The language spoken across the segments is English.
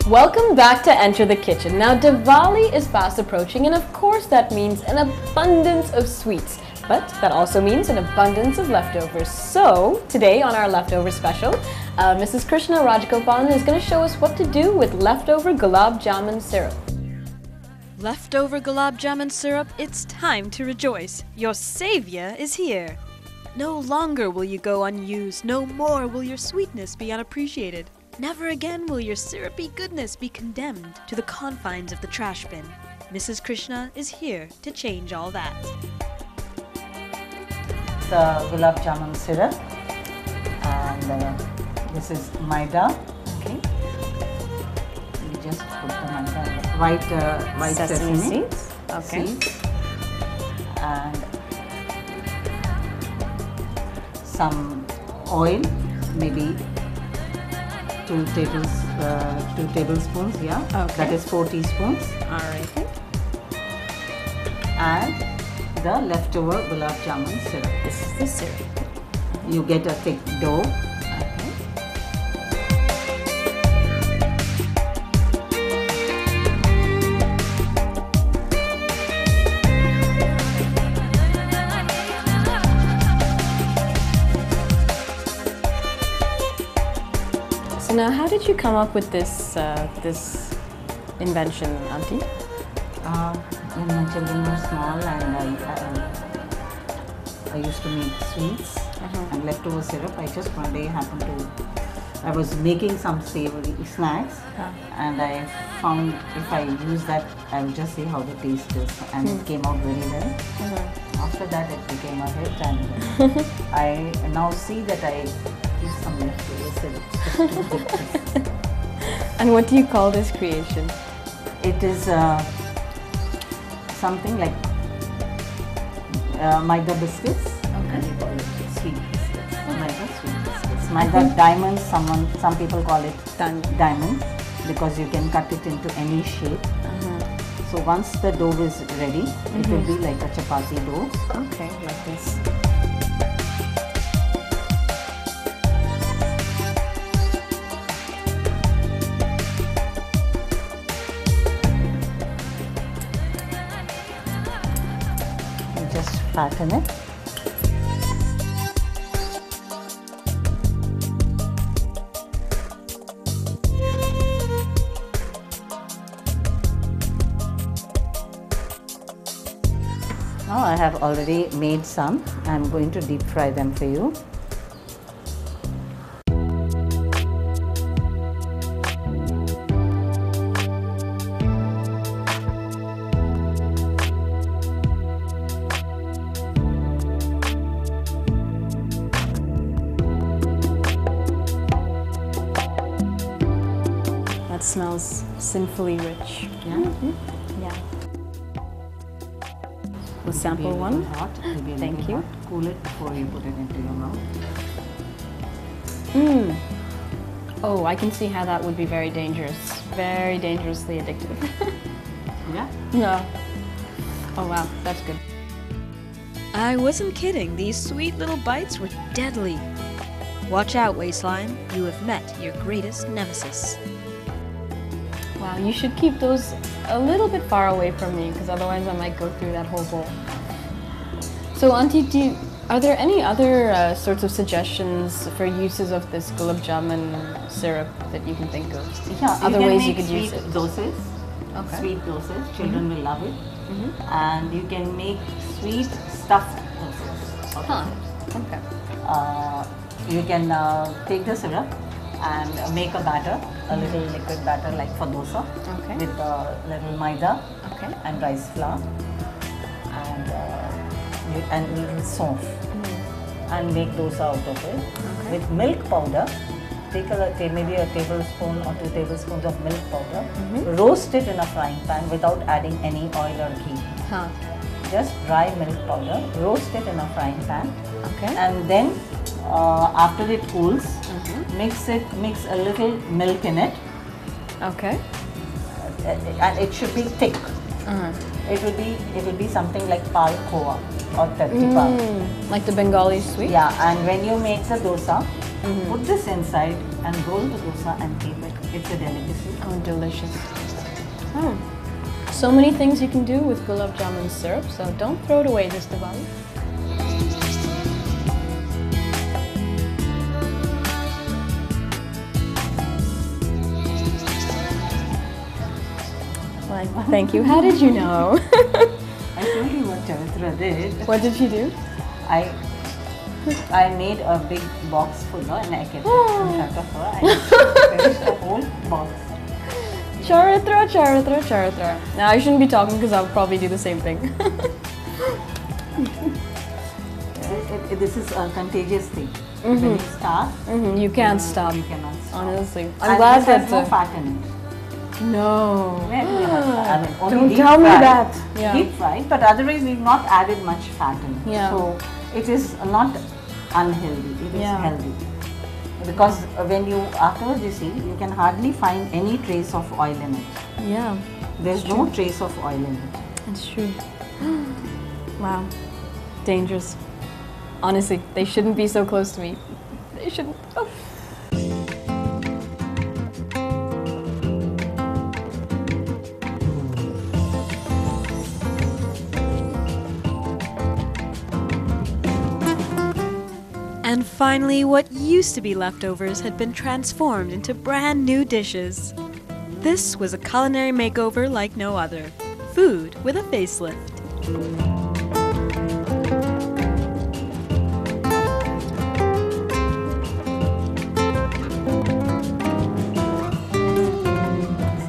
Welcome back to Enter the Kitchen. Now, Diwali is fast approaching, and of course that means an abundance of sweets. But that also means an abundance of leftovers. So, today on our leftover special, Mrs. Krishna Rajagopalan is going to show us what to do with leftover gulab jamun syrup. Leftover gulab jamun syrup, it's time to rejoice. Your savior is here. No longer will you go unused. No more will your sweetness be unappreciated. Never again will your syrupy goodness be condemned to the confines of the trash bin. Mrs. Krishna is here to change all that. The gulab jamun syrup, and this is maida. Okay, we just put the maida, white sesame seeds. Okay. Seeds, and some oil, maybe 2 tablespoons. Yeah, okay. That is 4 teaspoons. All right. And the leftover gulab jamun syrup. This is the syrup. You get a thick dough. Okay. So now, how did you come up with this this invention, Auntie? When my children were small, and I used to make sweets and leftover syrup. I just one day happened to, I was making some savory snacks, and I found if I use that, I will just see how the taste is, and it came out very well. After that, it became a hit, and I now see that I keep some leftover syrup. Just to good taste. And what do you call this creation? It is something like maida biscuits. And we call it sweet biscuits. Maida sweet biscuits. Maida diamonds. Some people call it diamond because you can cut it into any shape. So once the dough is ready, it will be like a chapati dough. Okay, like this. Just fatten it. Now I have already made some. I am going to deep fry them for you. That smells sinfully rich. Yeah. Yeah. We'll sample Be a one. little hot. It'll be a Thank little you. hot. Cool it before you put it into your mouth. Oh, I can see how that would be very dangerous. Very dangerously addictive. Yeah. No. Oh wow, that's good. I wasn't kidding. These sweet little bites were deadly. Watch out, waistline. You have met your greatest nemesis. Wow, you should keep those a little bit far away from me because otherwise I might go through that whole bowl. So Auntie, are there any other sorts of suggestions for uses of this gulab jamun syrup that you can think of? Yeah, Other ways you could sweet use it? Doses. Okay. Sweet doses. Children will love it. And you can make sweet stuffed doses. Huh. Okay. You can take the syrup and make a batter, a little liquid batter like for dosa, Okay. with a little maida Okay. and rice flour and little saunf, and make dosa out of it. With milk powder, take maybe a tablespoon or 2 tablespoons of milk powder, roast it in a frying pan without adding any oil or ghee. Huh. Just dry milk powder, roast it in a frying pan, Okay. and then after it cools, mix a little milk in it, Okay. and it should be thick. it will be something like pal khoa or tarti pal. Like the Bengali sweet? Yeah, and when you make the dosa, put this inside and roll the dosa and keep it. It's a delicacy. Oh, delicious. Oh. So many things you can do with gulab jamun syrup, so don't throw it away this Diwali. Well, thank you. How did you know? I told you what Chavitra did. What did she do? I made a big box full and I kept it in front of her and she finished the whole box. Charitra, Charitra, Charitra. Now I shouldn't be talking because I'll probably do the same thing. This is a contagious thing. When you start, You can't stop. You cannot stop. Honestly, I'm And glad this has that. no fat in it. No. Well, yeah, I mean, only Don't deep tell me fried. that. Yeah. Deep fried, but otherwise we've not added much fat in it. Yeah. So it is not unhealthy. It is Yeah. healthy. Because when you afterwards you see, you can hardly find any trace of oil in it. Yeah, There's no trace of oil in it. it's true. Wow. Dangerous. Honestly, they shouldn't be so close to me. They shouldn't. Oh. And finally, what used to be leftovers had been transformed into brand new dishes. This was a culinary makeover like no other. Food with a facelift.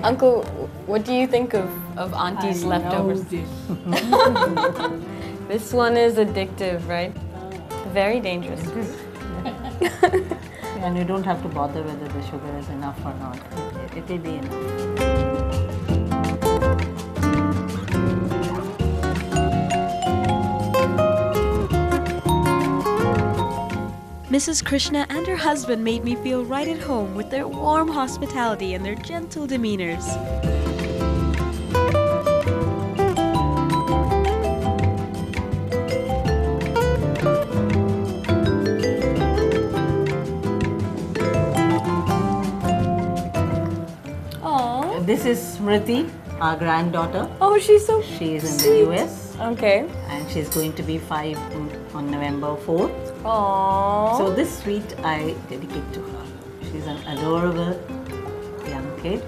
Uncle, what do you think of Auntie's leftovers? This one is addictive, right? Very dangerous. And you don't have to bother whether the sugar is enough or not. It will be enough. Mrs. Krishna and her husband made me feel right at home with their warm hospitality and their gentle demeanors. Aww. This is Smriti, our granddaughter. Oh, she's so She is in the sweet. US Okay. and she's going to be 5 on November 4th. Aww. So this sweet I dedicate to her. She's an adorable young kid.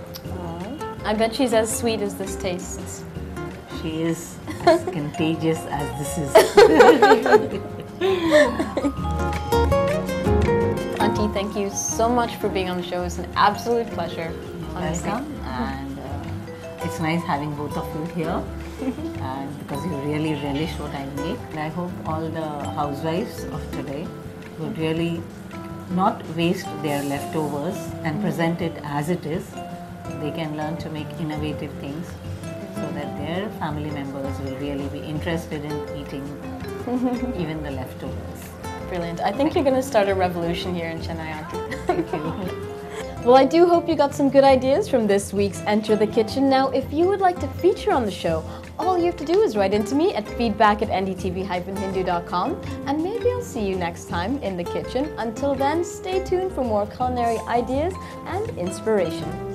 I bet she's as sweet as this tastes. She is as contagious as this is. Auntie, thank you so much for being on the show. It's an absolute pleasure. Honestly. Welcome, and it's nice having both of you here. And because you really relish what I make. And I hope all the housewives of today would really not waste their leftovers and present it as it is. They can learn to make innovative things so that their family members will really be interested in eating even the leftovers. Brilliant. I think you're going to start a revolution here in Chennai, Auntie. Thank you. Well, I do hope you got some good ideas from this week's Enter the Kitchen. Now, if you would like to feature on the show, all you have to do is write into me at feedback@ndtv-hindu.com, and maybe I'll see you next time in the kitchen. Until then, stay tuned for more culinary ideas and inspiration.